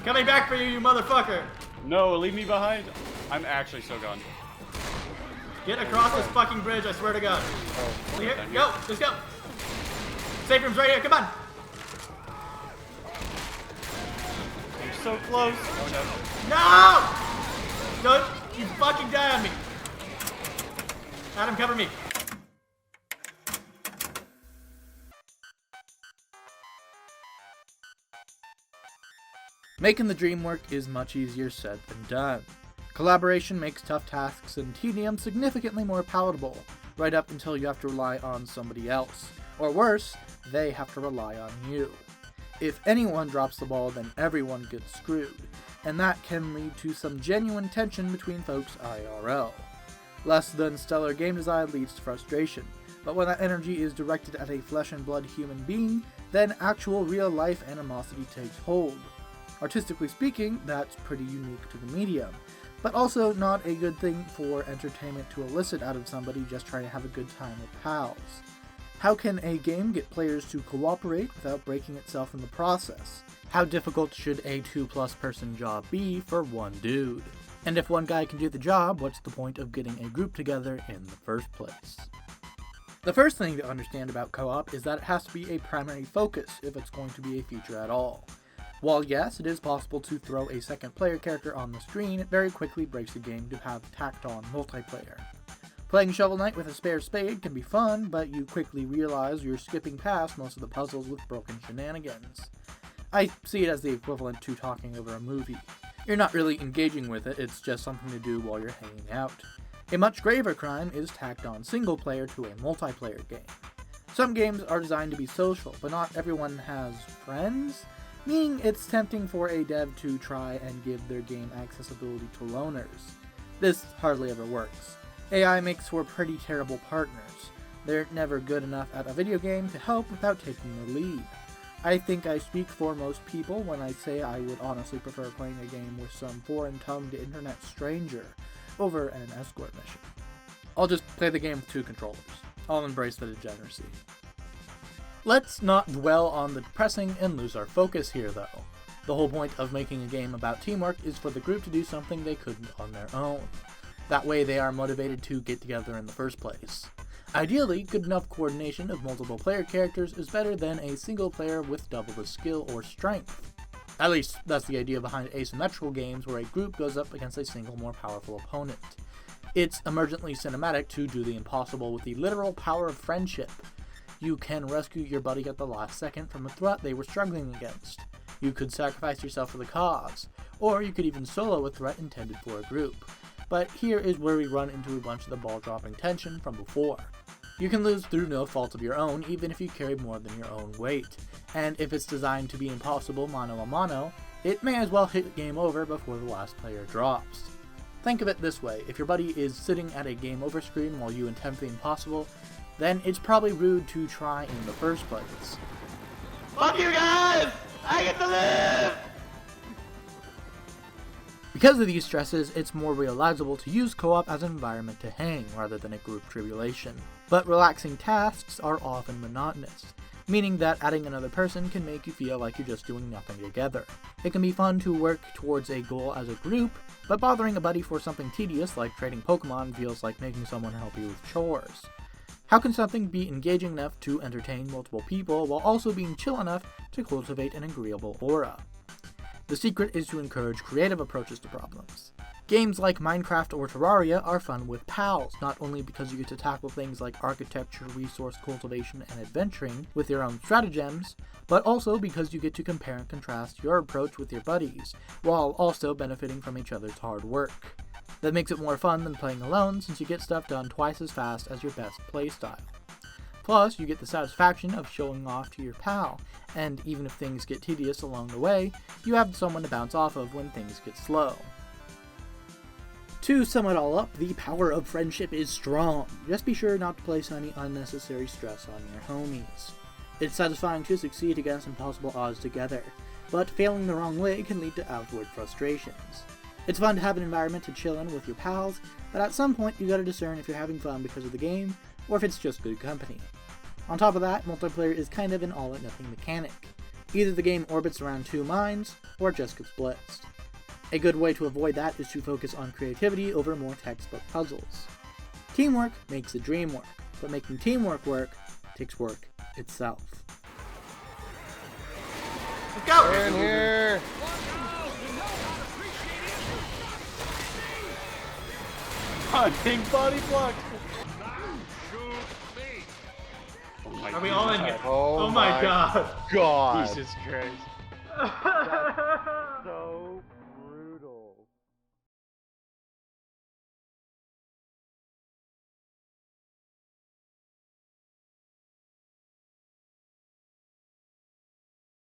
coming back for you, you motherfucker! No, leave me behind. I'm actually so gone. Get across this fucking bridge, I swear to God. Oh, Here, go, let's go. Safe room's right here, come on. You're so close. Oh No! Don't you fucking die on me. Adam, cover me. Making the dream work is much easier said than done. Collaboration makes tough tasks and tedium significantly more palatable, right up until you have to rely on somebody else. Or worse, they have to rely on you. If anyone drops the ball, then everyone gets screwed, and that can lead to some genuine tension between folks IRL. Less than stellar game design leads to frustration, but when that energy is directed at a flesh and blood human being, then actual real-life animosity takes hold. Artistically speaking, that's pretty unique to the medium, but also not a good thing for entertainment to elicit out of somebody just trying to have a good time with pals. How can a game get players to cooperate without breaking itself in the process? How difficult should a 2+ person job be for one dude? And if one guy can do the job, what's the point of getting a group together in the first place? The first thing to understand about co-op is that it has to be a primary focus if it's going to be a feature at all. While yes, it is possible to throw a second player character on the screen, it very quickly breaks the game to have tacked on multiplayer. Playing Shovel Knight with a spare spade can be fun, but you quickly realize you're skipping past most of the puzzles with broken shenanigans. I see it as the equivalent to talking over a movie. You're not really engaging with it, it's just something to do while you're hanging out. A much graver crime is tacked on single player to a multiplayer game. Some games are designed to be social, but not everyone has friends? Meaning it's tempting for a dev to try and give their game accessibility to loners. This hardly ever works. AI makes for pretty terrible partners. They're never good enough at a video game to help without taking the lead. I think I speak for most people when I say I would honestly prefer playing a game with some foreign-tongued internet stranger over an escort mission. I'll just play the game with 2 controllers. I'll embrace the degeneracy. Let's not dwell on the depressing and lose our focus here, though. The whole point of making a game about teamwork is for the group to do something they couldn't on their own. That way they are motivated to get together in the first place. Ideally, good enough coordination of multiple player characters is better than a single player with double the skill or strength. At least, that's the idea behind asymmetrical games where a group goes up against a single more powerful opponent. It's emergently cinematic to do the impossible with the literal power of friendship. You can rescue your buddy at the last second from a threat they were struggling against. You could sacrifice yourself for the cause, or you could even solo a threat intended for a group. But here is where we run into a bunch of the ball-dropping tension from before. You can lose through no fault of your own, even if you carry more than your own weight. And if it's designed to be impossible mano a mano, it may as well hit game over before the last player drops. Think of it this way, if your buddy is sitting at a game over screen while you attempt the impossible, then it's probably rude to try in the first place. Fuck you guys! I get to live! Because of these stresses, it's more realizable to use co-op as an environment to hang rather than a group tribulation. But relaxing tasks are often monotonous, meaning that adding another person can make you feel like you're just doing nothing together. It can be fun to work towards a goal as a group, but bothering a buddy for something tedious like trading Pokémon feels like making someone help you with chores. How can something be engaging enough to entertain multiple people while also being chill enough to cultivate an agreeable aura? The secret is to encourage creative approaches to problems. Games like Minecraft or Terraria are fun with pals, not only because you get to tackle things like architecture, resource cultivation, and adventuring with your own stratagems, but also because you get to compare and contrast your approach with your buddies, while also benefiting from each other's hard work. That makes it more fun than playing alone, since you get stuff done twice as fast as your best playstyle. Plus, you get the satisfaction of showing off to your pal, and even if things get tedious along the way, you have someone to bounce off of when things get slow. To sum it all up, the power of friendship is strong. Just be sure not to place any unnecessary stress on your homies. It's satisfying to succeed against impossible odds together, but failing the wrong way can lead to outward frustrations. It's fun to have an environment to chill in with your pals, but at some point you gotta discern if you're having fun because of the game, or if it's just good company. On top of that, multiplayer is kind of an all-or-nothing mechanic. Either the game orbits around two mines, or just gets blitzed. A good way to avoid that is to focus on creativity over more textbook puzzles. Teamwork makes the dream work, but making teamwork work takes work itself. Let's go! We're in here. Hunting body block. Oh my Are we all in God. here? Oh Oh my god. God. Jesus Christ.